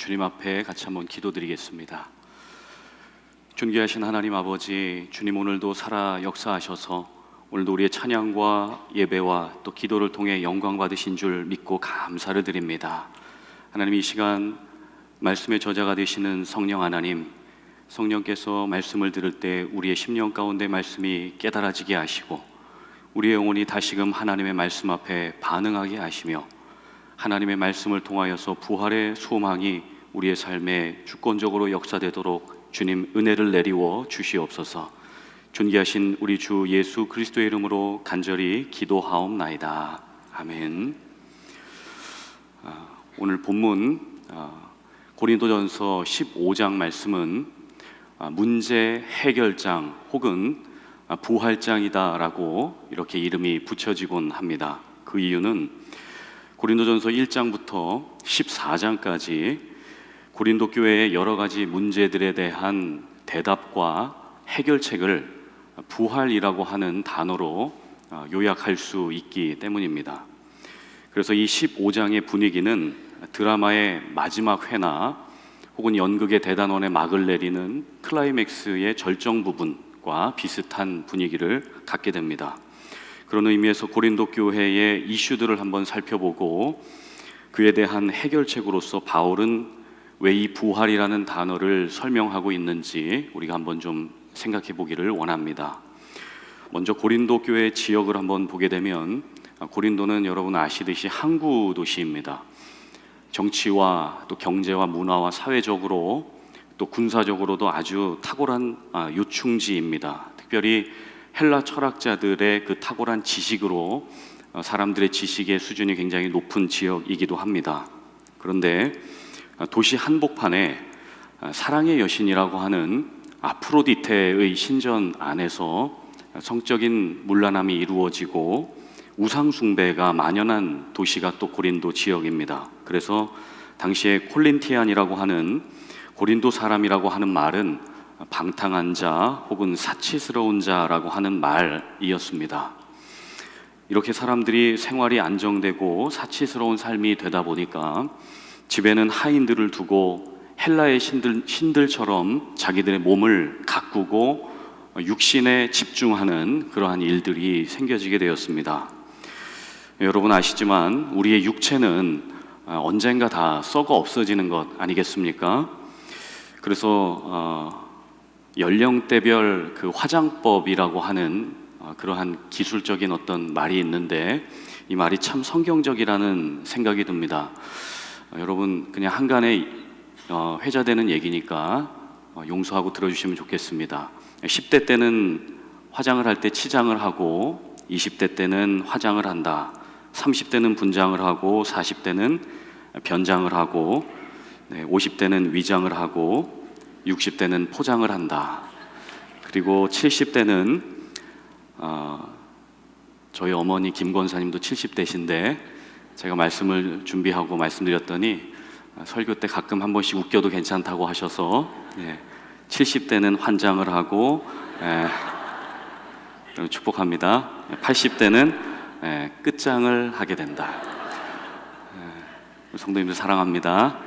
주님 앞에 같이 한번 기도드리겠습니다. 존귀하신 하나님 아버지, 주님 오늘도 살아 역사하셔서 오늘도 우리의 찬양과 예배와 또 기도를 통해 영광 받으신 줄 믿고 감사를 드립니다. 하나님, 이 시간 말씀의 저자가 되시는 성령 하나님, 성령께서 말씀을 들을 때 우리의 심령 가운데 말씀이 깨달아지게 하시고 우리의 영혼이 다시금 하나님의 말씀 앞에 반응하게 하시며 하나님의 말씀을 통하여서 부활의 소망이 우리의 삶에 주권적으로 역사되도록 주님 은혜를 내리워 주시옵소서. 존귀하신 우리 주 예수 그리스도의 이름으로 간절히 기도하옵나이다. 아멘. 오늘 본문 고린도전서 15장 말씀은 문제 해결장 혹은 부활장이다라고 이렇게 이름이 붙여지곤 합니다. 그 이유는 고린도전서 1장부터 14장까지 고린도 교회의 여러 가지 문제들에 대한 대답과 해결책을 부활이라고 하는 단어로 요약할 수 있기 때문입니다. 그래서 이 15장의 분위기는 드라마의 마지막 회나 혹은 연극의 대단원의 막을 내리는 클라이맥스의 절정 부분과 비슷한 분위기를 갖게 됩니다. 그런 의미에서 고린도 교회의 이슈들을 한번 살펴보고 그에 대한 해결책으로서 바울은 왜 이 부활이라는 단어를 설명하고 있는지 우리가 한번 좀 생각해 보기를 원합니다. 먼저 고린도 교회 지역을 한번 보게 되면 고린도는 여러분 아시듯이 항구 도시입니다. 정치와 또 경제와 문화와 사회적으로 또 군사적으로도 아주 탁월한 요충지입니다. 특별히 헬라 철학자들의 그 탁월한 지식으로 사람들의 지식의 수준이 굉장히 높은 지역이기도 합니다. 그런데 도시 한복판에 사랑의 여신이라고 하는 아프로디테의 신전 안에서 성적인 문란함이 이루어지고 우상 숭배가 만연한 도시가 또 고린도 지역입니다. 그래서 당시에 콜린티안이라고 하는 고린도 사람이라고 하는 말은 방탕한 자 혹은 사치스러운 자라고 하는 말이었습니다. 이렇게 사람들이 생활이 안정되고 사치스러운 삶이 되다 보니까 집에는 하인들을 두고 헬라의 신들처럼 자기들의 몸을 가꾸고 육신에 집중하는 그러한 일들이 생겨지게 되었습니다. 여러분 아시지만 우리의 육체는 언젠가 다 썩어 없어지는 것 아니겠습니까? 그래서 연령대별 그 화장법이라고 하는 그러한 기술적인 어떤 말이 있는데 이 말이 참 성경적이라는 생각이 듭니다. 여러분 그냥 한간에 회자되는 얘기니까 용서하고 들어주시면 좋겠습니다. 10대 때는 화장을 할 때 치장을 하고 20대 때는 화장을 한다. 30대는 분장을 하고 40대는 변장을 하고 50대는 위장을 하고 60대는 포장을 한다. 그리고 70대는 저희 어머니 김 권사님도 70대신데 제가 말씀을 준비하고 말씀드렸더니 설교 때 가끔 한 번씩 웃겨도 괜찮다고 하셔서 70대는 환장을 하고 축복합니다. 80대는 끝장을 하게 된다. 성도님들 사랑합니다.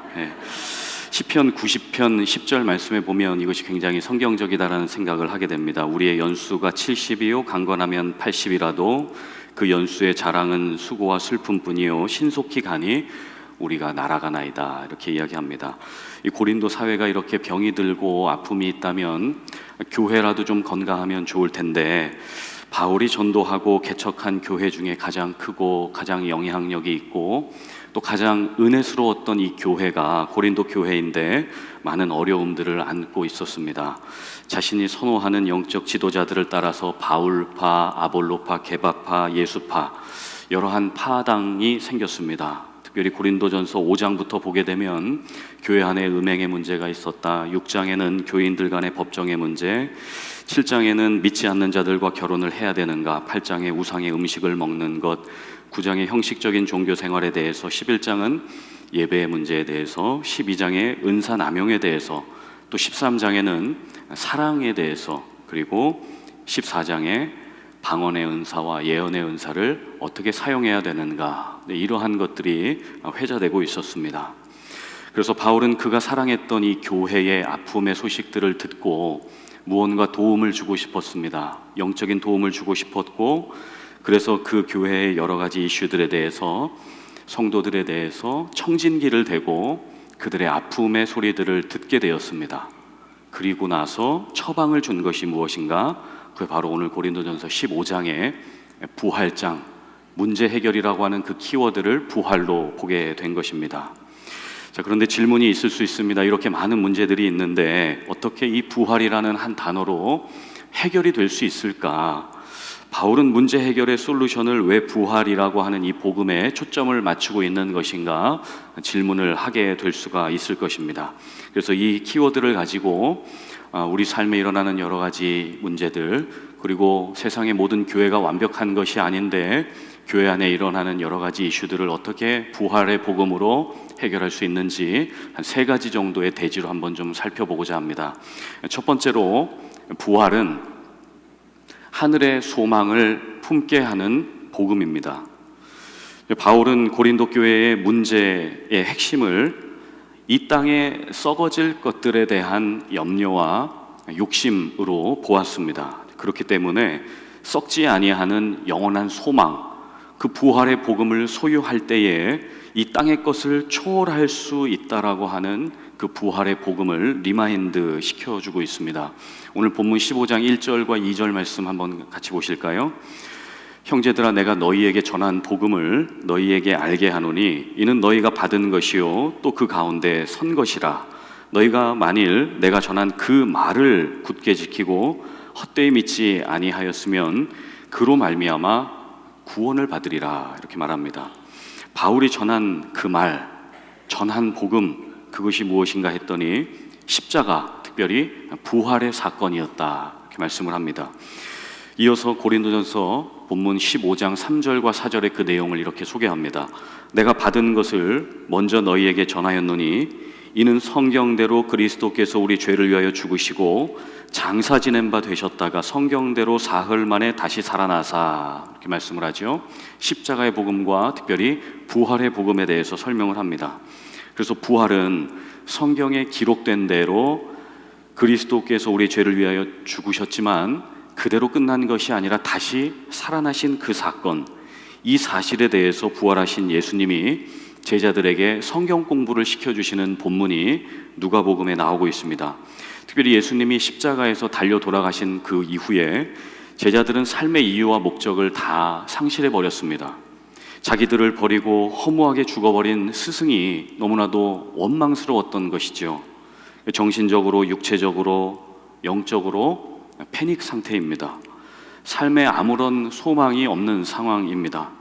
시편 90편 10절 말씀에 보면 이것이 굉장히 성경적이다라는 생각을 하게 됩니다. 우리의 연수가 70이요 강건하면 80이라도 그 연수의 자랑은 수고와 슬픔뿐이요 신속히 가니 우리가 날아가나이다. 이렇게 이야기합니다. 이 고린도 사회가 이렇게 병이 들고 아픔이 있다면 교회라도 좀 건강하면 좋을 텐데 바울이 전도하고 개척한 교회 중에 가장 크고 가장 영향력이 있고 또 가장 은혜스러웠던 이 교회가 고린도 교회인데 많은 어려움들을 안고 있었습니다. 자신이 선호하는 영적 지도자들을 따라서 바울파, 아볼로파, 게바파, 예수파 여러한 파당이 생겼습니다. 특별히 고린도전서 5장부터 보게 되면 교회 안에 음행의 문제가 있었다. 6장에는 교인들 간의 법정의 문제, 7장에는 믿지 않는 자들과 결혼을 해야 되는가, 8장에 우상의 음식을 먹는 것, 9장의 형식적인 종교 생활에 대해서, 11장은 예배의 문제에 대해서, 12장의 은사 남용에 대해서, 또 13장에는 사랑에 대해서, 그리고 14장에 방언의 은사와 예언의 은사를 어떻게 사용해야 되는가, 이러한 것들이 회자되고 있었습니다. 그래서 바울은 그가 사랑했던 이 교회의 아픔의 소식들을 듣고 무언가 도움을 주고 싶었습니다. 영적인 도움을 주고 싶었고, 그래서 그 교회의 여러 가지 이슈들에 대해서, 성도들에 대해서 청진기를 대고 그들의 아픔의 소리들을 듣게 되었습니다. 그리고 나서 처방을 준 것이 무엇인가? 그게 바로 오늘 고린도전서 15장의 부활장, 문제 해결이라고 하는 그 키워드를 부활로 보게 된 것입니다. 자, 그런데 질문이 있을 수 있습니다. 이렇게 많은 문제들이 있는데 어떻게 이 부활이라는 한 단어로 해결이 될 수 있을까? 바울은 문제 해결의 솔루션을 왜 부활이라고 하는 이 복음에 초점을 맞추고 있는 것인가 질문을 하게 될 수가 있을 것입니다. 그래서 이 키워드를 가지고 우리 삶에 일어나는 여러 가지 문제들, 그리고 세상의 모든 교회가 완벽한 것이 아닌데 교회 안에 일어나는 여러 가지 이슈들을 어떻게 부활의 복음으로 해결할 수 있는지 한 3가지 정도의 대지로 한번 좀 살펴보고자 합니다. 첫 번째로, 부활은 하늘의 소망을 품게 하는 복음입니다. 바울은 고린도 교회의 문제의 핵심을 이 땅에 썩어질 것들에 대한 염려와 욕심으로 보았습니다. 그렇기 때문에 썩지 아니하는 영원한 소망, 그 부활의 복음을 소유할 때에 이 땅의 것을 초월할 수 있다라고 하는 그 부활의 복음을 리마인드 시켜주고 있습니다. 오늘 본문 15장 1절과 2절 말씀 한번 같이 보실까요? 형제들아, 내가 너희에게 전한 복음을 너희에게 알게 하노니 이는 너희가 받은 것이요 또 그 가운데 선 것이라. 너희가 만일 내가 전한 그 말을 굳게 지키고 헛되이 믿지 아니하였으면 그로 말미암아 구원을 받으리라. 이렇게 말합니다. 바울이 전한 그 말, 전한 복음, 그것이 무엇인가 했더니 십자가, 특별히 부활의 사건이었다, 이렇게 말씀을 합니다. 이어서 고린도전서 본문 15장 3절과 4절의 그 내용을 이렇게 소개합니다. 내가 받은 것을 먼저 너희에게 전하였노니 이는 성경대로 그리스도께서 우리 죄를 위하여 죽으시고 장사 지낸 바 되셨다가 성경대로 사흘 만에 다시 살아나사, 이렇게 말씀을 하죠. 십자가의 복음과 특별히 부활의 복음에 대해서 설명을 합니다. 그래서 부활은 성경에 기록된 대로 그리스도께서 우리 죄를 위하여 죽으셨지만 그대로 끝난 것이 아니라 다시 살아나신 그 사건, 이 사실에 대해서 부활하신 예수님이 제자들에게 성경 공부를 시켜주시는 본문이 누가복음에 나오고 있습니다. 특별히 예수님이 십자가에서 달려 돌아가신 그 이후에 제자들은 삶의 이유와 목적을 다 상실해버렸습니다. 자기들을 버리고 허무하게 죽어버린 스승이 너무나도 원망스러웠던 것이죠. 정신적으로, 육체적으로, 영적으로 패닉 상태입니다. 삶에 아무런 소망이 없는 상황입니다.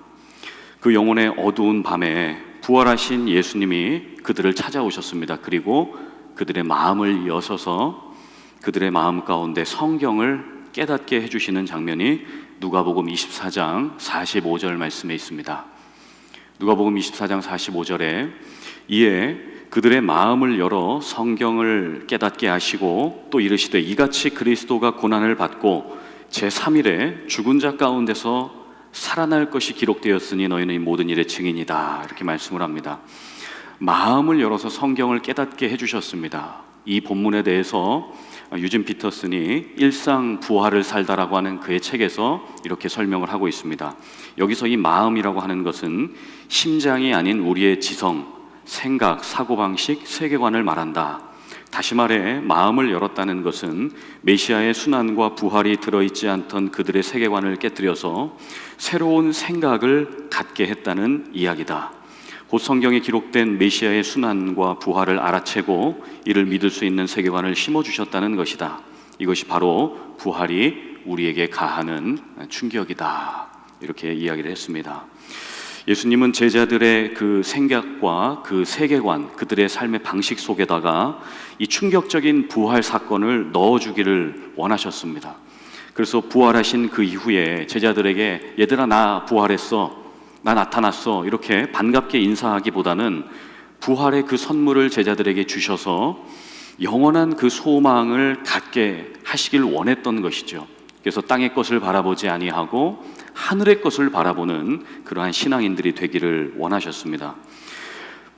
그 영혼의 어두운 밤에 부활하신 예수님이 그들을 찾아오셨습니다. 그리고 그들의 마음을 여셔서 그들의 마음 가운데 성경을 깨닫게 해주시는 장면이 누가복음 24장 45절 말씀에 있습니다. 누가복음 24장 45절에 이에 그들의 마음을 열어 성경을 깨닫게 하시고 또 이르시되 이같이 그리스도가 고난을 받고 제3일에 죽은 자 가운데서 살아날 것이 기록되었으니 너희는 이 모든 일의 증인이다, 이렇게 말씀을 합니다. 마음을 열어서 성경을 깨닫게 해주셨습니다. 이 본문에 대해서 유진 피터슨이 일상 부활을 살다라고 하는 그의 책에서 이렇게 설명을 하고 있습니다. 여기서 이 마음이라고 하는 것은 심장이 아닌 우리의 지성, 생각, 사고방식, 세계관을 말한다. 다시 말해 마음을 열었다는 것은 메시아의 순환과 부활이 들어있지 않던 그들의 세계관을 깨뜨려서 새로운 생각을 갖게 했다는 이야기다. 곧 성경에 기록된 메시아의 순환과 부활을 알아채고 이를 믿을 수 있는 세계관을 심어주셨다는 것이다. 이것이 바로 부활이 우리에게 가하는 충격이다, 이렇게 이야기를 했습니다. 예수님은 제자들의 그 생각과 그 세계관, 그들의 삶의 방식 속에다가 이 충격적인 부활 사건을 넣어주기를 원하셨습니다. 그래서 부활하신 그 이후에 제자들에게 얘들아 나 부활했어, 나 나타났어, 이렇게 반갑게 인사하기보다는 부활의 그 선물을 제자들에게 주셔서 영원한 그 소망을 갖게 하시길 원했던 것이죠. 그래서 땅의 것을 바라보지 아니하고 하늘의 것을 바라보는 그러한 신앙인들이 되기를 원하셨습니다.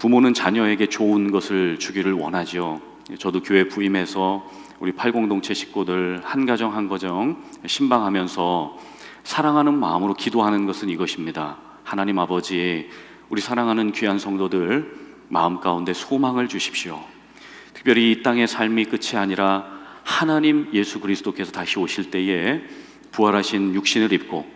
부모는 자녀에게 좋은 것을 주기를 원하죠. 저도 교회 부임해서 우리 팔공동체 식구들 한 가정 한 가정 신방하면서 사랑하는 마음으로 기도하는 것은 이것입니다. 하나님 아버지, 우리 사랑하는 귀한 성도들 마음 가운데 소망을 주십시오. 특별히 이 땅의 삶이 끝이 아니라 하나님 예수 그리스도께서 다시 오실 때에 부활하신 육신을 입고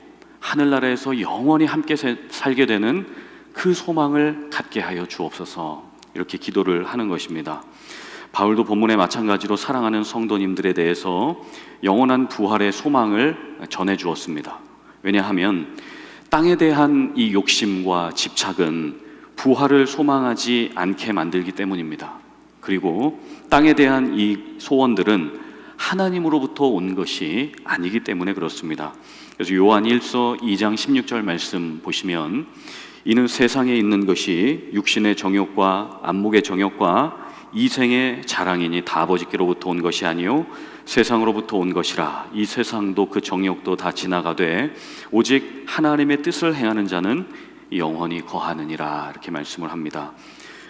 하늘나라에서 영원히 함께 살게 되는 그 소망을 갖게 하여 주옵소서, 이렇게 기도를 하는 것입니다. 바울도 본문에 마찬가지로 사랑하는 성도님들에 대해서 영원한 부활의 소망을 전해 주었습니다. 왜냐하면 땅에 대한 이 욕심과 집착은 부활을 소망하지 않게 만들기 때문입니다. 그리고 땅에 대한 이 소원들은 하나님으로부터 온 것이 아니기 때문에 그렇습니다. 그래서 요한 1서 2장 16절 말씀 보시면, 이는 세상에 있는 것이 육신의 정욕과 안목의 정욕과 이생의 자랑이니 다 아버지께로부터 온 것이 아니요 세상으로부터 온 것이라. 이 세상도 그 정욕도 다 지나가되 오직 하나님의 뜻을 행하는 자는 영원히 거하느니라, 이렇게 말씀을 합니다.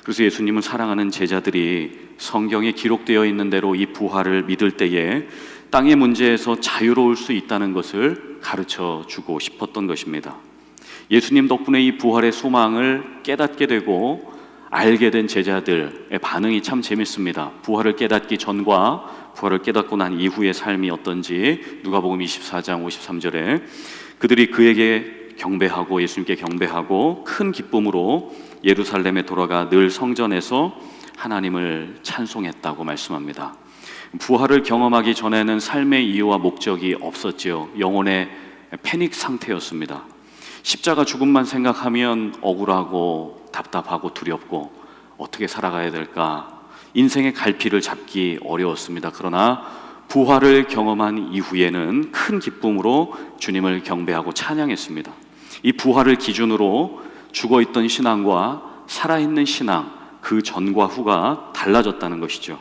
그래서 예수님은 사랑하는 제자들이 성경에 기록되어 있는 대로 이 부활을 믿을 때에 땅의 문제에서 자유로울 수 있다는 것을 가르쳐 주고 싶었던 것입니다. 예수님 덕분에 이 부활의 소망을 깨닫게 되고 알게 된 제자들의 반응이 참 재밌습니다. 부활을 깨닫기 전과 부활을 깨닫고 난 이후의 삶이 어떤지 누가복음 24장 53절에 그들이 그에게 경배하고 예수님께 경배하고 큰 기쁨으로 예루살렘에 돌아가 늘 성전에서 하나님을 찬송했다고 말씀합니다. 부활을 경험하기 전에는 삶의 이유와 목적이 없었지요. 영혼의 패닉 상태였습니다. 십자가 죽음만 생각하면 억울하고 답답하고 두렵고 어떻게 살아가야 될까, 인생의 갈피를 잡기 어려웠습니다. 그러나 부활을 경험한 이후에는 큰 기쁨으로 주님을 경배하고 찬양했습니다. 이 부활을 기준으로 죽어있던 신앙과 살아있는 신앙, 그 전과 후가 달라졌다는 것이죠.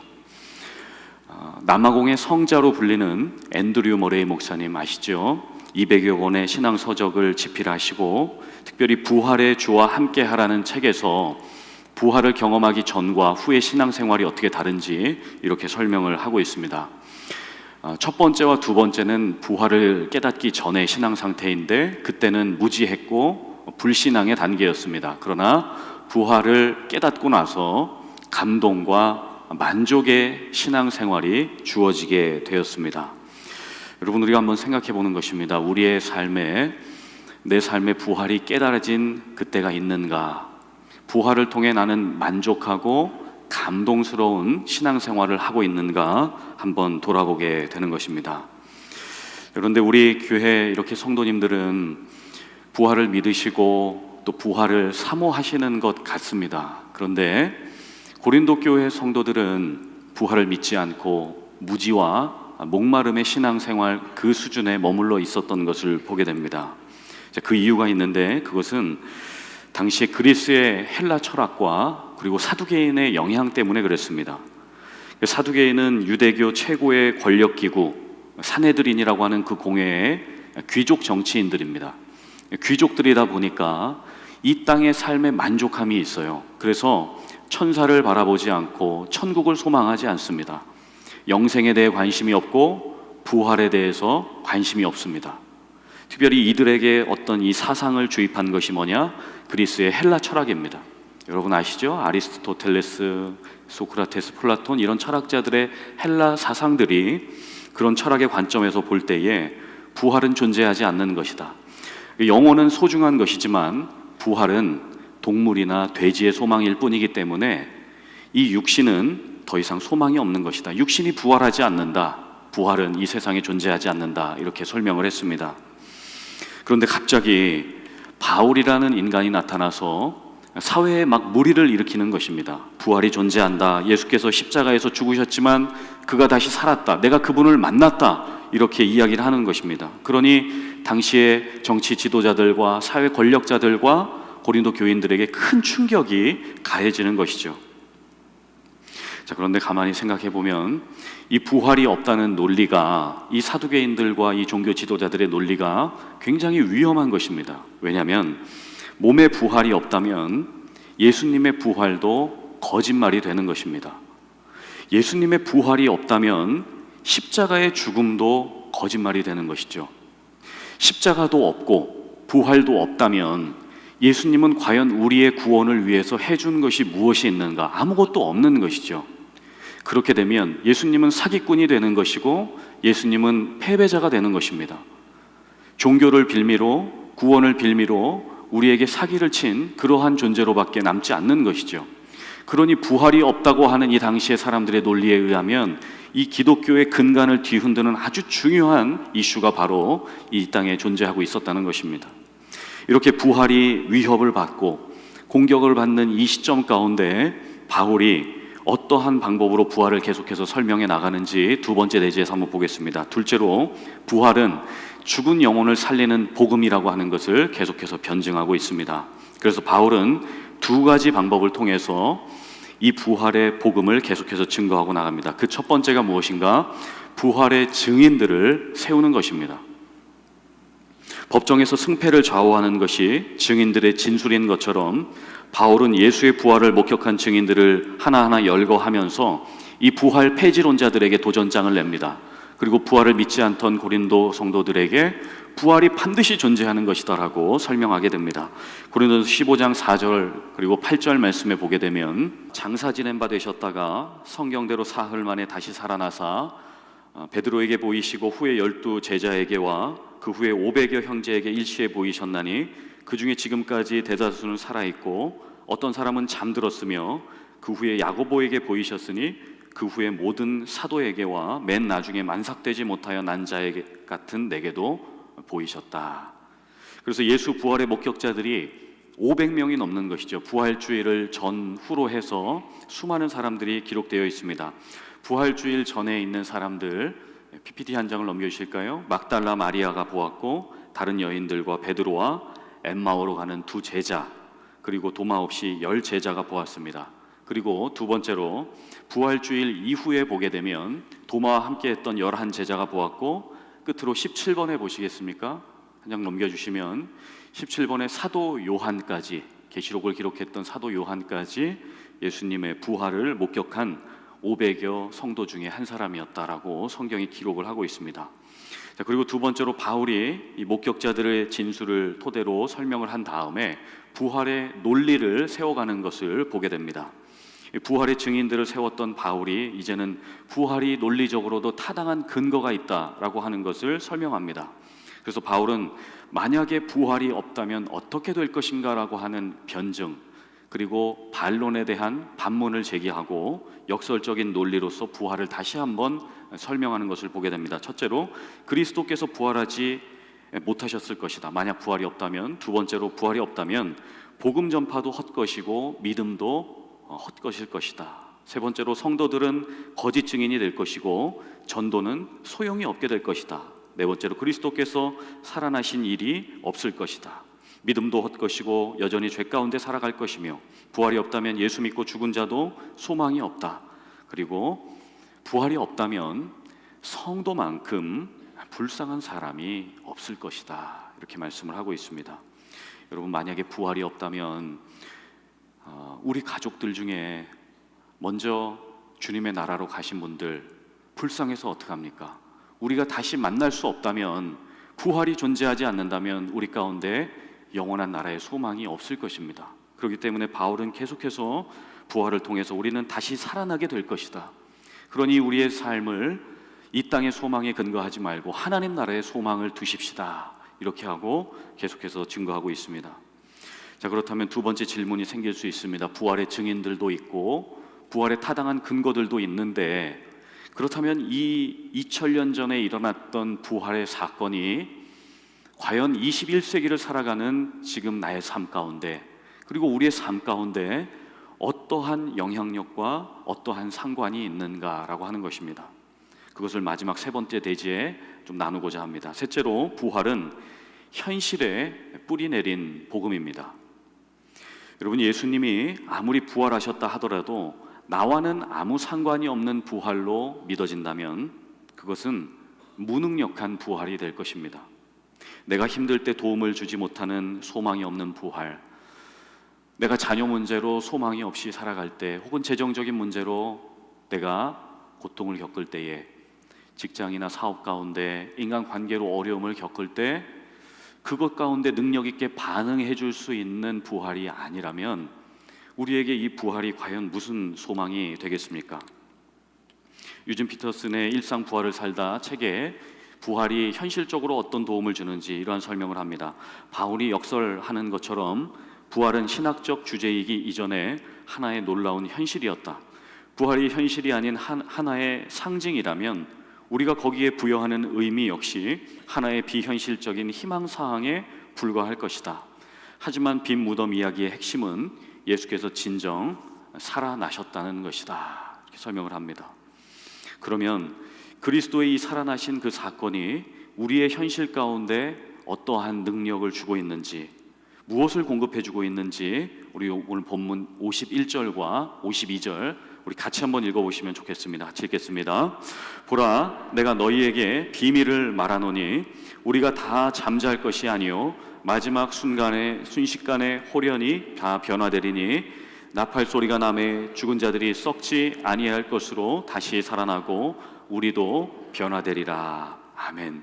남아공의 성자로 불리는 앤드류 머레이 목사님 아시죠? 200여 권의 신앙 서적을 집필하시고 특별히 부활의 주와 함께 하라는 책에서 부활을 경험하기 전과 후의 신앙생활이 어떻게 다른지 이렇게 설명을 하고 있습니다. 첫 번째와 두 번째는 부활을 깨닫기 전의 신앙 상태인데 그때는 무지했고 불신앙의 단계였습니다. 그러나 부활을 깨닫고 나서 감동과 만족의 신앙생활이 주어지게 되었습니다. 여러분, 우리가 한번 생각해 보는 것입니다. 우리의 삶에, 내 삶의 부활이 깨달아진 그때가 있는가? 부활을 통해 나는 만족하고 감동스러운 신앙생활을 하고 있는가? 한번 돌아보게 되는 것입니다. 그런데 우리 교회 이렇게 성도님들은 부활을 믿으시고 또 부활을 사모하시는 것 같습니다. 그런데 고린도 교회 성도들은 부활을 믿지 않고 무지와 목마름의 신앙생활 그 수준에 머물러 있었던 것을 보게 됩니다. 그 이유가 있는데 그것은 당시에 그리스의 헬라 철학과 그리고 사두개인의 영향 때문에 그랬습니다. 사두개인은 유대교 최고의 권력기구 산헤드린이라고 하는 그 공회의 귀족 정치인들입니다. 귀족들이다 보니까 이 땅의 삶에 만족함이 있어요. 그래서 천사를 바라보지 않고 천국을 소망하지 않습니다. 영생에 대해 관심이 없고 부활에 대해서 관심이 없습니다. 특별히 이들에게 어떤 이 사상을 주입한 것이 뭐냐? 그리스의 헬라 철학입니다. 여러분 아시죠? 아리스토텔레스, 소크라테스, 플라톤 이런 철학자들의 헬라 사상들이 그런 철학의 관점에서 볼 때에 부활은 존재하지 않는 것이다. 영혼은 소중한 것이지만 부활은 동물이나 돼지의 소망일 뿐이기 때문에 이 육신은 더 이상 소망이 없는 것이다. 육신이 부활하지 않는다. 부활은 이 세상에 존재하지 않는다. 이렇게 설명을 했습니다. 그런데 갑자기 바울이라는 인간이 나타나서 사회에 막 무리를 일으키는 것입니다. 부활이 존재한다. 예수께서 십자가에서 죽으셨지만 그가 다시 살았다. 내가 그분을 만났다. 이렇게 이야기를 하는 것입니다. 그러니 당시의 정치 지도자들과 사회 권력자들과 고린도 교인들에게 큰 충격이 가해지는 것이죠. 자, 그런데 가만히 생각해 보면 이 부활이 없다는 논리가, 이 사두개인들과 이 종교 지도자들의 논리가 굉장히 위험한 것입니다. 왜냐하면 몸에 부활이 없다면 예수님의 부활도 거짓말이 되는 것입니다. 예수님의 부활이 없다면 십자가의 죽음도 거짓말이 되는 것이죠. 십자가도 없고 부활도 없다면 예수님은 과연 우리의 구원을 위해서 해준 것이 무엇이 있는가? 아무것도 없는 것이죠. 그렇게 되면 예수님은 사기꾼이 되는 것이고 예수님은 패배자가 되는 것입니다. 종교를 빌미로, 구원을 빌미로 우리에게 사기를 친 그러한 존재로밖에 남지 않는 것이죠. 그러니 부활이 없다고 하는 이 당시의 사람들의 논리에 의하면 이 기독교의 근간을 뒤흔드는 아주 중요한 이슈가 바로 이 땅에 존재하고 있었다는 것입니다. 이렇게 부활이 위협을 받고 공격을 받는 이 시점 가운데 바울이 어떠한 방법으로 부활을 계속해서 설명해 나가는지 두 번째 내지에서 한번 보겠습니다. 둘째로, 부활은 죽은 영혼을 살리는 복음이라고 하는 것을 계속해서 변증하고 있습니다. 그래서 바울은 두 가지 방법을 통해서 이 부활의 복음을 계속해서 증거하고 나갑니다. 그 첫 번째가 무엇인가? 부활의 증인들을 세우는 것입니다. 법정에서 승패를 좌우하는 것이 증인들의 진술인 것처럼 바울은 예수의 부활을 목격한 증인들을 하나하나 열거하면서 이 부활 폐지론자들에게 도전장을 냅니다. 그리고 부활을 믿지 않던 고린도 성도들에게 부활이 반드시 존재하는 것이다라고 설명하게 됩니다. 고린도서 15장 4절 그리고 8절 말씀에 보게 되면, 장사 지낸 바 되셨다가 성경대로 사흘 만에 다시 살아나사 베드로에게 보이시고 후에 12 제자에게와 그 후에 500여 형제에게 일시에 보이셨나니 그 중에 지금까지 대다수는 살아있고 어떤 사람은 잠들었으며 그 후에 야고보에게 보이셨으니 그 후에 모든 사도에게와 맨 나중에 만삭되지 못하여 난 자에게 같은 내게도 보이셨다. 그래서 예수 부활의 목격자들이 500명이 넘는 것이죠. 부활주일을 전후로 해서 수많은 사람들이 기록되어 있습니다. 부활주일 전에 있는 사람들, PPT 한 장을 넘겨주실까요? 막달라 마리아가 보았고 다른 여인들과 베드로와 엠마오로 가는 두 제자, 그리고 도마 없이 10 제자가 보았습니다. 그리고 두 번째로, 부활주일 이후에 보게 되면 도마와 함께 했던 11 제자가 보았고, 끝으로 17번에 보시겠습니까? 한 장 넘겨주시면 17번에 사도 요한까지, 계시록을 기록했던 사도 요한까지 예수님의 부활을 목격한 500여 성도 중에 한 사람이었다라고 성경이 기록을 하고 있습니다. 자, 그리고 두 번째로 바울이 이 목격자들의 진술을 토대로 설명을 한 다음에 부활의 논리를 세워가는 것을 보게 됩니다. 부활의 증인들을 세웠던 바울이 이제는 부활이 논리적으로도 타당한 근거가 있다라고 하는 것을 설명합니다. 그래서 바울은 만약에 부활이 없다면 어떻게 될 것인가라고 하는 변증, 그리고 반론에 대한 반문을 제기하고 역설적인 논리로서 부활을 다시 한번 설명하는 것을 보게 됩니다. 첫째로, 그리스도께서 부활하지 못하셨을 것이다. 만약 부활이 없다면. 두 번째로, 부활이 없다면 복음 전파도 헛것이고 믿음도 헛것일 것이다. 세 번째로, 성도들은 거짓 증인이 될 것이고 전도는 소용이 없게 될 것이다. 네 번째로, 그리스도께서 살아나신 일이 없을 것이다. 믿음도 헛것이고 여전히 죄 가운데 살아갈 것이며 부활이 없다면 예수 믿고 죽은 자도 소망이 없다. 그리고 부활이 없다면 성도만큼 불쌍한 사람이 없을 것이다. 이렇게 말씀을 하고 있습니다. 여러분, 만약에 부활이 없다면 우리 가족들 중에 먼저 주님의 나라로 가신 분들 불쌍해서 어떡합니까? 우리가 다시 만날 수 없다면, 부활이 존재하지 않는다면 우리 가운데 영원한 나라의 소망이 없을 것입니다. 그렇기 때문에 바울은 계속해서 부활을 통해서 우리는 다시 살아나게 될 것이다. 그러니 우리의 삶을 이 땅의 소망에 근거하지 말고 하나님 나라의 소망을 두십시다. 이렇게 하고 계속해서 증거하고 있습니다. 자, 그렇다면 두 번째 질문이 생길 수 있습니다. 부활의 증인들도 있고 부활의 타당한 근거들도 있는데, 그렇다면 이 2000년 전에 일어났던 부활의 사건이 과연 21세기를 살아가는 지금 나의 삶 가운데, 그리고 우리의 삶 가운데 어떠한 영향력과 어떠한 상관이 있는가라고 하는 것입니다. 그것을 마지막 세 번째 대지에 좀 나누고자 합니다. 셋째로, 부활은 현실에 뿌리 내린 복음입니다. 여러분, 예수님이 아무리 부활하셨다 하더라도 나와는 아무 상관이 없는 부활로 믿어진다면 그것은 무능력한 부활이 될 것입니다. 내가 힘들 때 도움을 주지 못하는 소망이 없는 부활, 내가 자녀 문제로 소망이 없이 살아갈 때, 혹은 재정적인 문제로 내가 고통을 겪을 때에, 직장이나 사업 가운데 인간관계로 어려움을 겪을 때 그것 가운데 능력 있게 반응해 줄 수 있는 부활이 아니라면 우리에게 이 부활이 과연 무슨 소망이 되겠습니까? 유진 피터슨의 일상 부활을 살다 책에 부활이 현실적으로 어떤 도움을 주는지 이러한 설명을 합니다. 바울이 역설하는 것처럼 부활은 신학적 주제이기 이전에 하나의 놀라운 현실이었다. 부활이 현실이 아닌 하나의 상징이라면 우리가 거기에 부여하는 의미 역시 하나의 비현실적인 희망사항에 불과할 것이다. 하지만 빈 무덤 이야기의 핵심은 예수께서 진정 살아나셨다는 것이다. 이렇게 설명을 합니다. 그러면 그리스도의 이 살아나신 그 사건이 우리의 현실 가운데 어떠한 능력을 주고 있는지, 무엇을 공급해 주고 있는지 우리 오늘 본문 51절과 52절 우리 같이 한번 읽어보시면 좋겠습니다. 같이 읽겠습니다. 보라, 내가 너희에게 비밀을 말하노니 우리가 다 잠잘 것이 아니요 마지막 순식간에 호련히 다 변화되리니 나팔 소리가 나매 죽은 자들이 썩지 아니할 것으로 다시 살아나고 우리도 변화되리라. 아멘.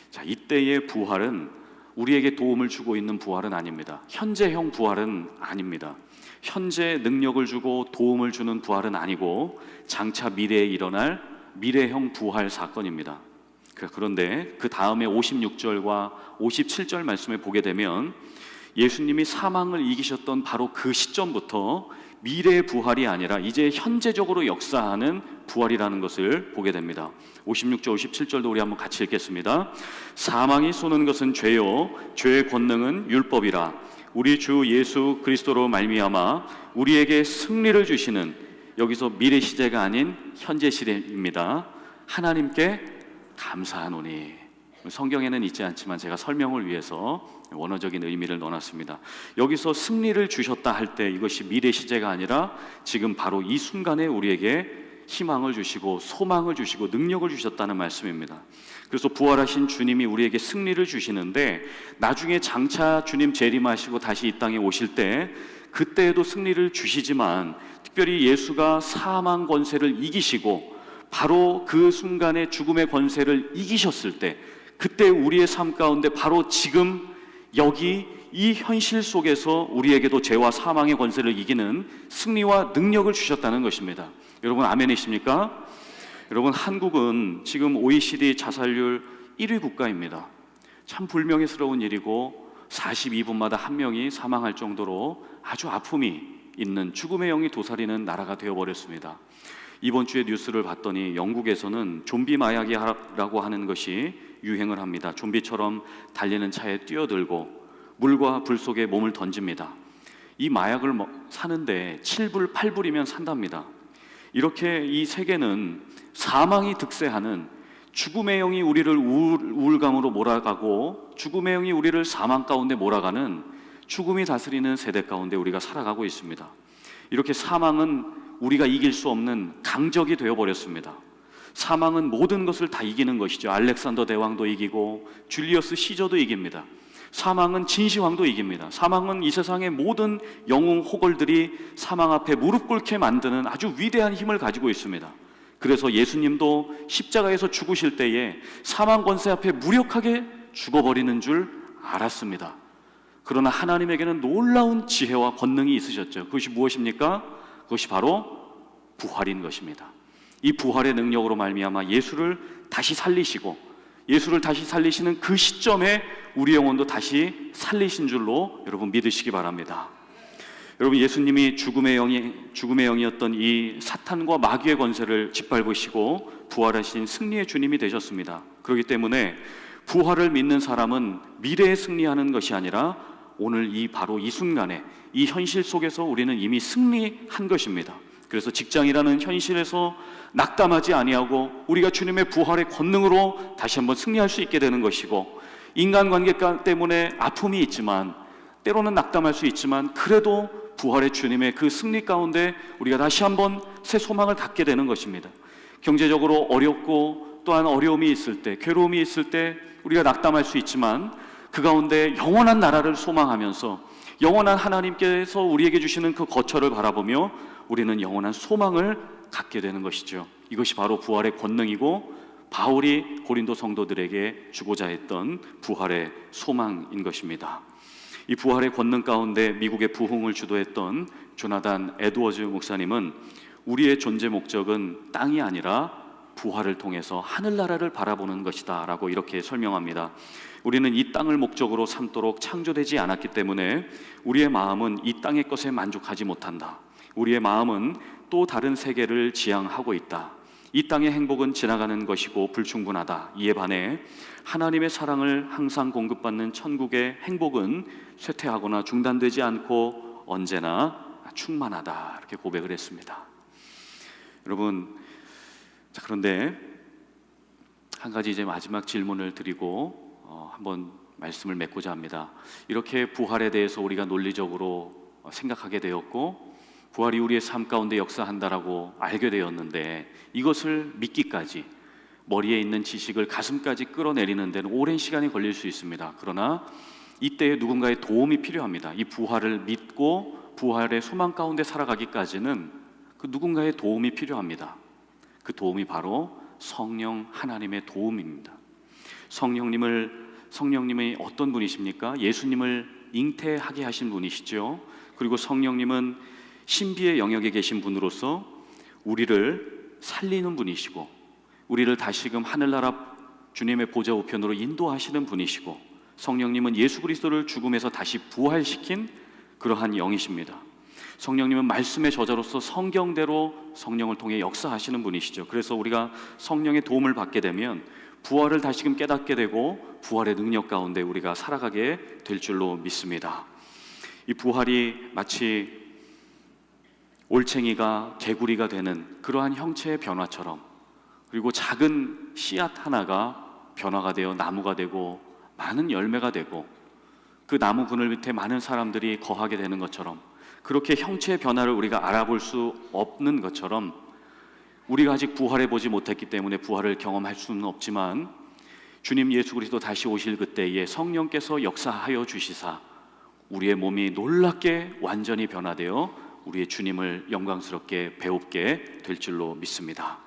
자, 이때의 부활은 우리에게 도움을 주고 있는 부활은 아닙니다. 현재형 부활은 아닙니다. 현재 능력을 주고 도움을 주는 부활은 아니고 장차 미래에 일어날 미래형 부활 사건입니다. 그런데 그 다음에 56절과 57절 말씀에 보게 되면 예수님이 사망을 이기셨던 바로 그 시점부터 미래의 부활이 아니라 이제 현재적으로 역사하는 부활이라는 것을 보게 됩니다. 56절 57절도 우리 한번 같이 읽겠습니다. 사망이 쏘는 것은 죄요 죄의 권능은 율법이라. 우리 주 예수 그리스도로 말미암아 우리에게 승리를 주시는, 여기서 미래 시제가 아닌 현재 시제입니다. 하나님께 감사하노니. 성경에는 있지 않지만 제가 설명을 위해서 원어적인 의미를 넣어놨습니다. 여기서 승리를 주셨다 할 때 이것이 미래 시제가 아니라 지금 바로 이 순간에 우리에게 희망을 주시고 소망을 주시고 능력을 주셨다는 말씀입니다. 그래서 부활하신 주님이 우리에게 승리를 주시는데 나중에 장차 주님 재림하시고 다시 이 땅에 오실 때 그때에도 승리를 주시지만 특별히 예수가 사망 권세를 이기시고 바로 그 순간에 죽음의 권세를 이기셨을 때 그때 우리의 삶 가운데 바로 지금 여기 이 현실 속에서 우리에게도 죄와 사망의 권세를 이기는 승리와 능력을 주셨다는 것입니다. 여러분 아멘이십니까? 여러분, 한국은 지금 OECD 자살률 1위 국가입니다. 참 불명예스러운 일이고 42분마다 한 명이 사망할 정도로 아주 아픔이 있는 죽음의 영이 도사리는 나라가 되어버렸습니다. 이번 주에 뉴스를 봤더니 영국에서는 좀비 마약이라고 하는 것이 유행을 합니다. 좀비처럼 달리는 차에 뛰어들고 물과 불 속에 몸을 던집니다. 이 마약을 사는데 7불, 8불이면 산답니다. 이렇게 이 세계는 사망이 득세하는, 죽음의 영이 우리를 우울감으로 몰아가고 죽음의 영이 우리를 사망 가운데 몰아가는 죽음이 다스리는 세대 가운데 우리가 살아가고 있습니다. 이렇게 사망은 우리가 이길 수 없는 강적이 되어버렸습니다. 사망은 모든 것을 다 이기는 것이죠. 알렉산더 대왕도 이기고 줄리어스 시저도 이깁니다. 사망은 진시황도 이깁니다. 사망은 이 세상의 모든 영웅 호걸들이 사망 앞에 무릎 꿇게 만드는 아주 위대한 힘을 가지고 있습니다. 그래서 예수님도 십자가에서 죽으실 때에 사망 권세 앞에 무력하게 죽어버리는 줄 알았습니다. 그러나 하나님에게는 놀라운 지혜와 권능이 있으셨죠. 그것이 무엇입니까? 그것이 바로 부활인 것입니다. 이 부활의 능력으로 말미암아 예수를 다시 살리시고, 예수를 다시 살리시는 그 시점에 우리 영혼도 다시 살리신 줄로 여러분 믿으시기 바랍니다. 여러분, 예수님이 죽음의 영이었던 이 사탄과 마귀의 권세를 짓밟으시고 부활하신 승리의 주님이 되셨습니다. 그렇기 때문에 부활을 믿는 사람은 미래에 승리하는 것이 아니라 오늘 바로 이 순간에, 이 현실 속에서 우리는 이미 승리한 것입니다. 그래서 직장이라는 현실에서 낙담하지 아니하고 우리가 주님의 부활의 권능으로 다시 한번 승리할 수 있게 되는 것이고, 인간관계 때문에 아픔이 있지만 때로는 낙담할 수 있지만 그래도 부활의 주님의 그 승리 가운데 우리가 다시 한번 새 소망을 갖게 되는 것입니다. 경제적으로 어렵고 또한 어려움이 있을 때, 괴로움이 있을 때 우리가 낙담할 수 있지만 그 가운데 영원한 나라를 소망하면서 영원한 하나님께서 우리에게 주시는 그 거처를 바라보며 우리는 영원한 소망을 갖게 되는 것이죠. 이것이 바로 부활의 권능이고 바울이 고린도 성도들에게 주고자 했던 부활의 소망인 것입니다. 이 부활의 권능 가운데 미국의 부흥을 주도했던 조나단 에드워즈 목사님은 우리의 존재 목적은 땅이 아니라 부활을 통해서 하늘나라를 바라보는 것이다 라고 이렇게 설명합니다. 우리는 이 땅을 목적으로 삼도록 창조되지 않았기 때문에 우리의 마음은 이 땅의 것에 만족하지 못한다. 우리의 마음은 또 다른 세계를 지향하고 있다. 이 땅의 행복은 지나가는 것이고 불충분하다. 이에 반해 하나님의 사랑을 항상 공급받는 천국의 행복은 쇠퇴하거나 중단되지 않고 언제나 충만하다. 이렇게 고백을 했습니다. 여러분, 자, 그런데 한 가지 이제 마지막 질문을 드리고 한번 말씀을 맺고자 합니다. 이렇게 부활에 대해서 우리가 논리적으로 생각하게 되었고 부활이 우리의 삶 가운데 역사한다라고 알게 되었는데 이것을 믿기까지 머리에 있는 지식을 가슴까지 끌어내리는 데는 오랜 시간이 걸릴 수 있습니다. 그러나 이때에 누군가의 도움이 필요합니다. 이 부활을 믿고 부활의 소망 가운데 살아가기까지는 그 누군가의 도움이 필요합니다. 그 도움이 바로 성령 하나님의 도움입니다. 성령님이 어떤 분이십니까? 예수님을 잉태하게 하신 분이시죠. 그리고 성령님은 신비의 영역에 계신 분으로서 우리를 살리는 분이시고 우리를 다시금 하늘나라 주님의 보좌 우편으로 인도하시는 분이시고 성령님은 예수 그리스도를 죽음에서 다시 부활시킨 그러한 영이십니다. 성령님은 말씀의 저자로서 성경대로 성령을 통해 역사하시는 분이시죠. 그래서 우리가 성령의 도움을 받게 되면 부활을 다시금 깨닫게 되고 부활의 능력 가운데 우리가 살아가게 될 줄로 믿습니다. 이 부활이 마치 올챙이가 개구리가 되는 그러한 형체의 변화처럼 그리고 작은 씨앗 하나가 변화가 되어 나무가 되고 많은 열매가 되고 그 나무 그늘 밑에 많은 사람들이 거하게 되는 것처럼 그렇게 형체의 변화를 우리가 알아볼 수 없는 것처럼 우리가 아직 부활해 보지 못했기 때문에 부활을 경험할 수는 없지만 주님 예수 그리스도 다시 오실 그때에 성령께서 역사하여 주시사 우리의 몸이 놀랍게 완전히 변화되어 우리의 주님을 영광스럽게 배웁게 될 줄로 믿습니다.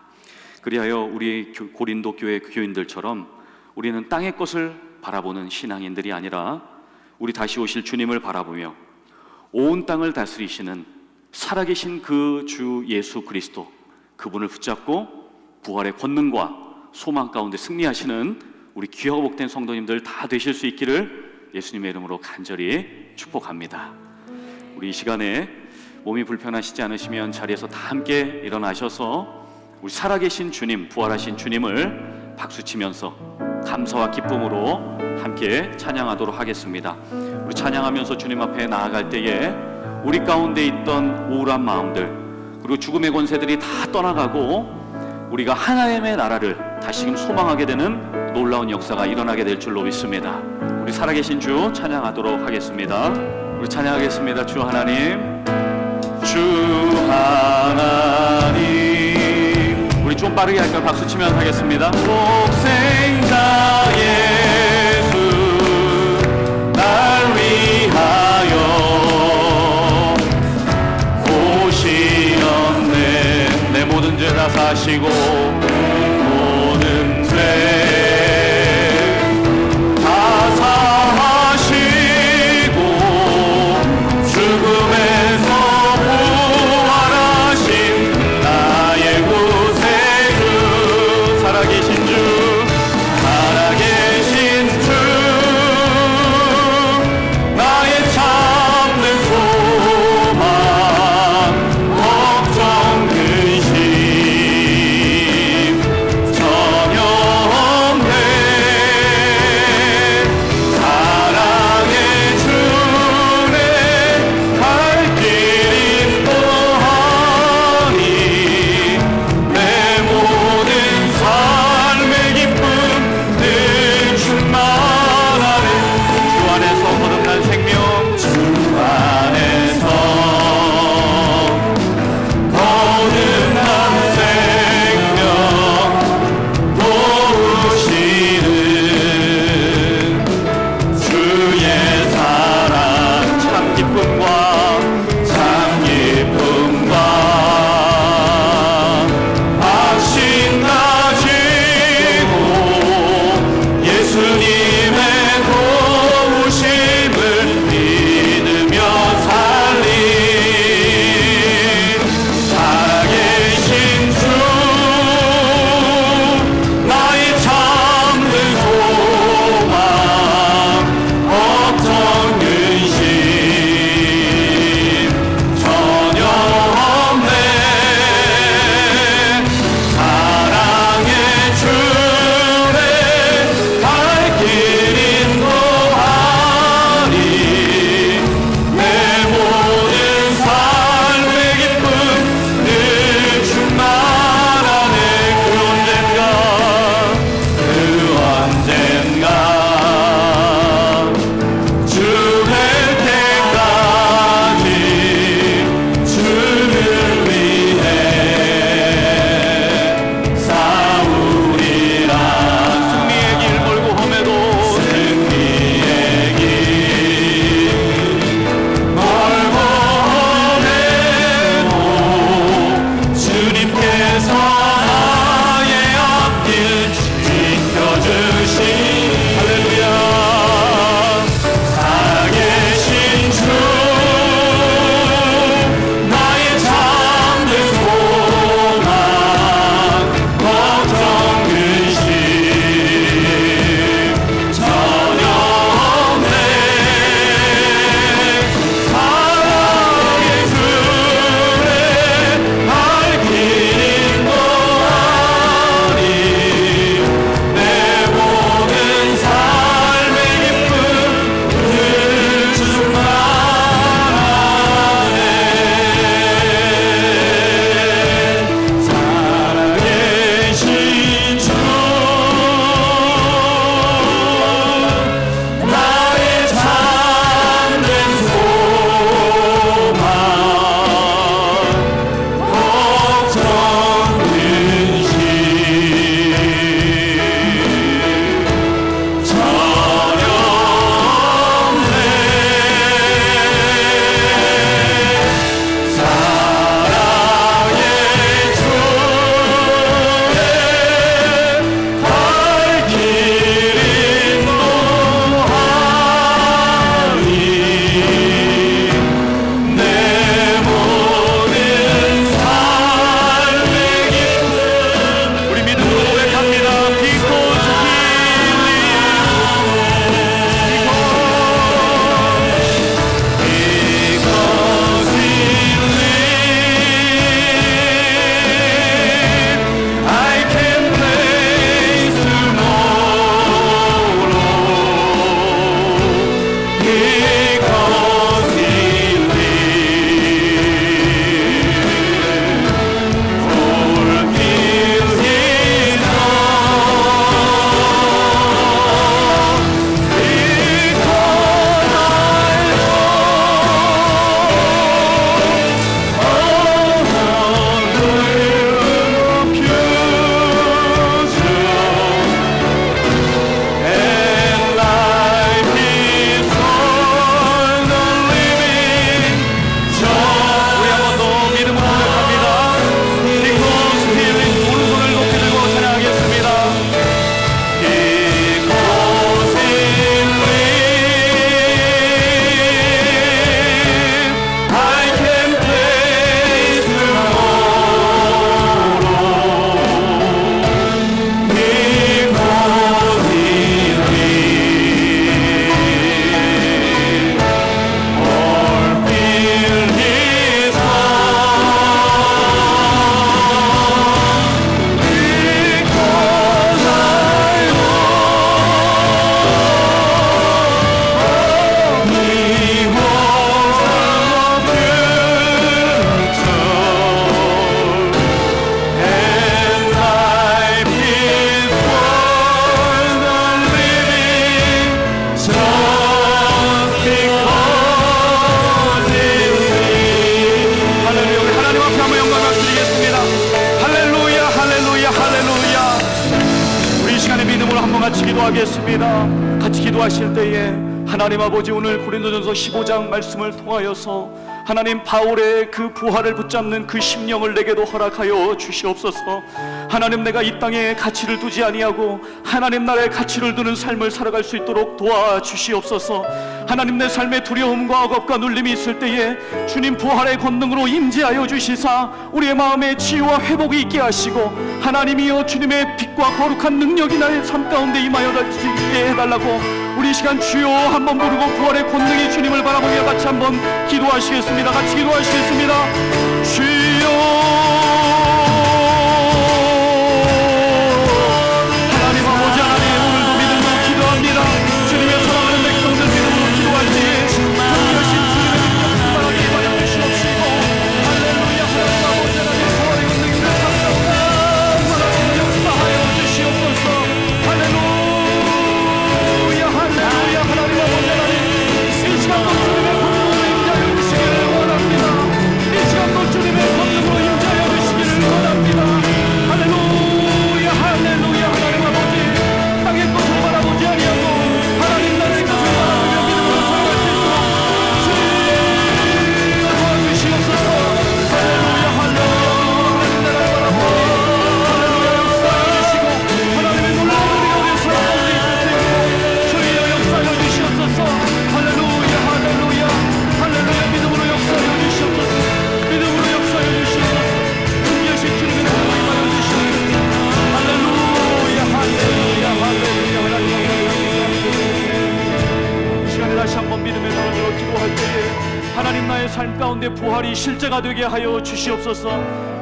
그리하여 우리 고린도 교회 교인들처럼 우리는 땅의 것을 바라보는 신앙인들이 아니라 우리 다시 오실 주님을 바라보며 온 땅을 다스리시는 살아계신 그 주 예수 그리스도 그분을 붙잡고 부활의 권능과 소망 가운데 승리하시는 우리 귀하고 복된 성도님들 다 되실 수 있기를 예수님의 이름으로 간절히 축복합니다. 우리 이 시간에 몸이 불편하시지 않으시면 자리에서 다 함께 일어나셔서 우리 살아계신 주님, 부활하신 주님을 박수치면서 감사와 기쁨으로 함께 찬양하도록 하겠습니다. 우리 찬양하면서 주님 앞에 나아갈 때에 우리 가운데 있던 우울한 마음들 그리고 죽음의 권세들이 다 떠나가고 우리가 하나님의 나라를 다시금 소망하게 되는 놀라운 역사가 일어나게 될 줄로 믿습니다. 우리 살아계신 주 찬양하도록 하겠습니다. 우리 찬양하겠습니다. 주 하나님, 주 하나님. 우리 좀 빠르게 할까요? 박수 치면서 하겠습니다. 독생자 예수 날 위하여 오시었네. 내 모든 죄 다 사시고 모든 죄 다 사하시고 죽음에서 부활하신 나의 구세주 살아계신 주 기도하겠습니다. 같이 기도하실 때에 하나님 아버지, 오늘 고린도전서 15장 말씀을 통하여서 하나님 바울의 그 부활을 붙잡는 그 심령을 내게도 허락하여 주시옵소서. 하나님, 내가 이 땅에 가치를 두지 아니하고 하나님 나라의 가치를 두는 삶을 살아갈 수 있도록 도와주시옵소서. 하나님, 내 삶에 두려움과 억압과 눌림이 있을 때에 주님 부활의 권능으로 임재하여 주시사 우리의 마음에 치유와 회복이 있게 하시고, 하나님이여 주님의 빛과 거룩한 능력이 나의 삶 가운데 임하여 주시게 해달라고 우리 시간 주여 한번 부르고 부활의 권능이 주님을 바라보며 같이 한번 기도하시겠습니다. 같이 기도하시겠습니다. 주여, 하나님 아버지, 하나님 오늘도 믿음으로 기도합니다. 주님의 사랑하는 백성들 믿음으로 기도할 때에 여신 주님의 능력 충만하게 임하여 주시옵시고, 할렐루야. 하나님 아버지, 하나님 부활의 권능이 우리 삶 가운데 하나님 역사하여 주시옵소서. 할렐루야, 할렐루야. 하나님 아버지, 하나님 이 시간도 주님의 권능으로 임재하여 주시기를 원합니다. 이 시간도 주님의 권능으로 임재하여 주시기를 원합니다. 할렐루야, 할렐루야. 하나님 아버지, 땅의 것을 바라보지 아니하고 하나님 나라의 것을 바라보며 믿음으로 살아갈 수 있도록 주여 도와주시옵소서. 할렐루야, 할렐루야. 하나님 나라를 바라보니 할렐루야 역사하여 주시고, 하나님의 놀라운 은혜가 우리 삶 가운데 있을 때에 주여 역사하여 주시옵소서. 할렐루야, 할렐루야, 할렐루야. 믿음으로 역사하여 주시옵소서. 믿음으로 역사하여 주시옵소서. 분명히 주님의 능력이 임하여 주시옵소서. 할렐루야, 할렐루야, 할렐루야. 하나님 이 시간에 다시 한번 믿음의 눈을 들어 기도할 때에 하나님, 나의 삶 가운데 부활이 실제가 되게 하여 주시옵소서.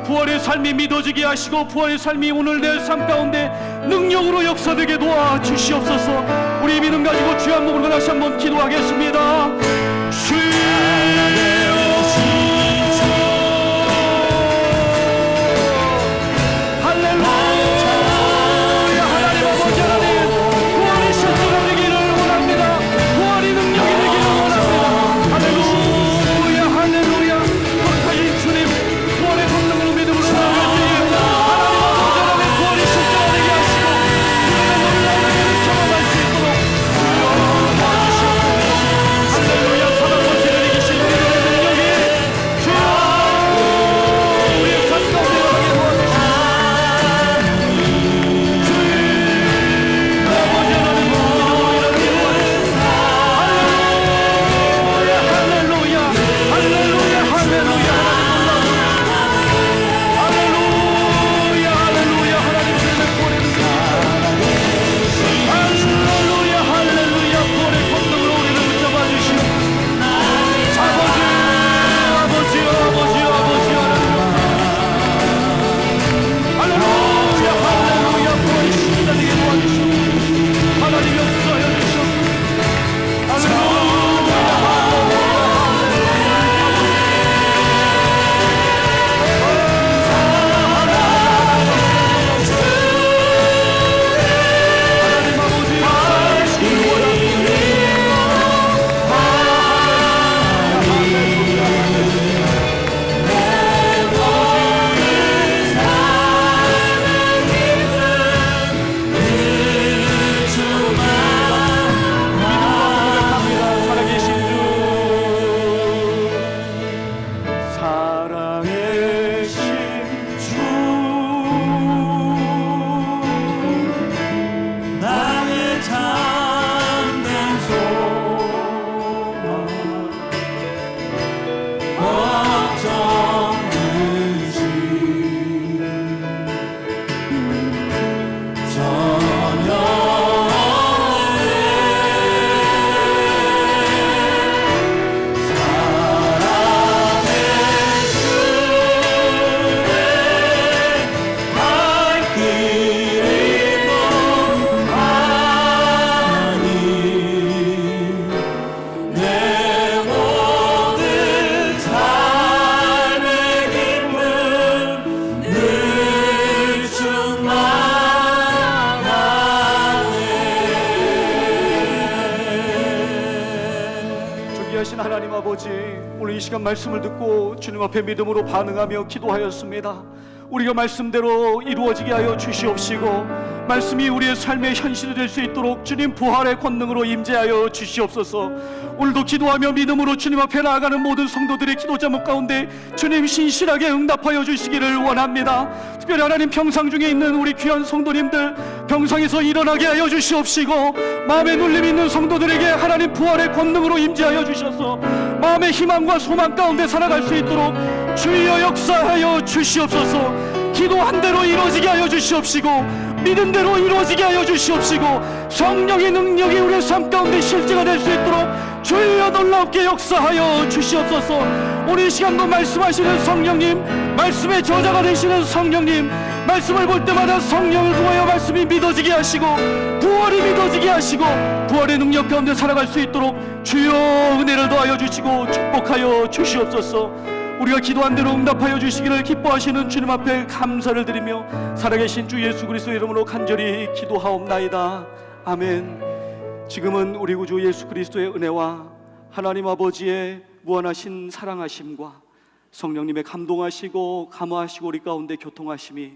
부활의 삶이 믿어지게 하시고 부활의 삶이 오늘 내 삶 가운데 능력으로 역사되게 도와주시옵소서. 우리 믿음 가지고 주여 한 목으로 다시 한번 기도하겠습니다. 주여, 할렐루야. 하나님 아버지, 하나님 부활이 실제가 되기를 원합니다. 부활이 능력이 되기를 원합니다. 할렐루야, 할렐루야. 거룩하신 주님, 부활의 권능으로 믿음으로 나아갈 때에 하나님 아버지, 하나님 부활이 실제가 되게 하시고 주님의 놀라운 은혜를 경험할 수 있도록 주여 도와주시옵소서. 할렐루야. 사랑과 진리를 이기신 우리의 능력이 주여 우리의 삶 가운데 임하게 도와주시옵소서. 아버지 하나님 믿음으로 이렇게 도와주시옵소서. 할렐루야, 할렐루야, 할렐루야. 할렐루야, 할렐루야. 하나님 주님의 구원의 능력이 할렐루야, 할렐루야. 구원의 권능으로 우리를 붙잡아 주시오. 아버지, 아버지, 아버지, 아버지. 할렐루야, 할렐루야. 구원이 실제되게 도와주시오. 하나님 역사하여 주시옵소서. 할렐루야, 하나님 아버지 역사하시기를 원합니다. 살아계신 주, 살아계신 주, 나의 참된 소망, 걱정 의심 전혀 존귀하신 하나님 아버지, 오늘 이 시간 말씀을 듣고 주님 앞에 믿음으로 반응하며 기도하였습니다. 우리가 말씀대로 이루어지게 하여 주시옵시고 말씀이 우리의 삶의 현실이 될 수 있도록 주님 부활의 권능으로 임재하여 주시옵소서. 오늘도 기도하며 믿음으로 주님 앞에 나아가는 모든 성도들의 기도 제목 가운데 주님 신실하게 응답하여 주시기를 원합니다. 특별히 하나님 평상 중에 있는 우리 귀한 성도님들 병상에서 일어나게 하여 주시옵시고, 마음에 눌림 있는 성도들에게 하나님 부활의 권능으로 임재하여 주셔서 마음의 희망과 소망 가운데 살아갈 수 있도록 주여 역사하여 주시옵소서. 기도한 대로 이루어지게 하여 주시옵시고, 믿은 대로 이루어지게 하여 주시옵시고, 성령의 능력이 우리의 삶 가운데 실제가 될 수 있도록 주여 놀랍게 역사하여 주시옵소서. 오늘 이 시간도 말씀하시는 성령님, 말씀의 저자가 되시는 성령님, 말씀을 볼 때마다 성령을 통하여 말씀이 믿어지게 하시고 부활이 믿어지게 하시고 부활의 능력 가운데 살아갈 수 있도록 주여 은혜를 더하여 주시고 축복하여 주시옵소서. 우리가 기도한 대로 응답하여 주시기를 기뻐하시는 주님 앞에 감사를 드리며 살아계신 주 예수 그리스도의 이름으로 간절히 기도하옵나이다. 아멘. 지금은 우리 구주 예수 그리스도의 은혜와 하나님 아버지의 무한하신 사랑하심과 성령님의 감동하시고 감화하시고 우리 가운데 교통하심이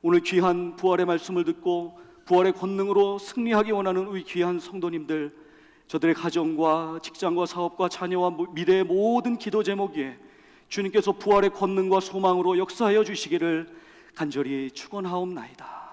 오늘 귀한 부활의 말씀을 듣고 부활의 권능으로 승리하기 원하는 우리 귀한 성도님들, 저들의 가정과 직장과 사업과 자녀와 미래의 모든 기도 제목 위에 주님께서 부활의 권능과 소망으로 역사하여 주시기를 간절히 축원하옵나이다.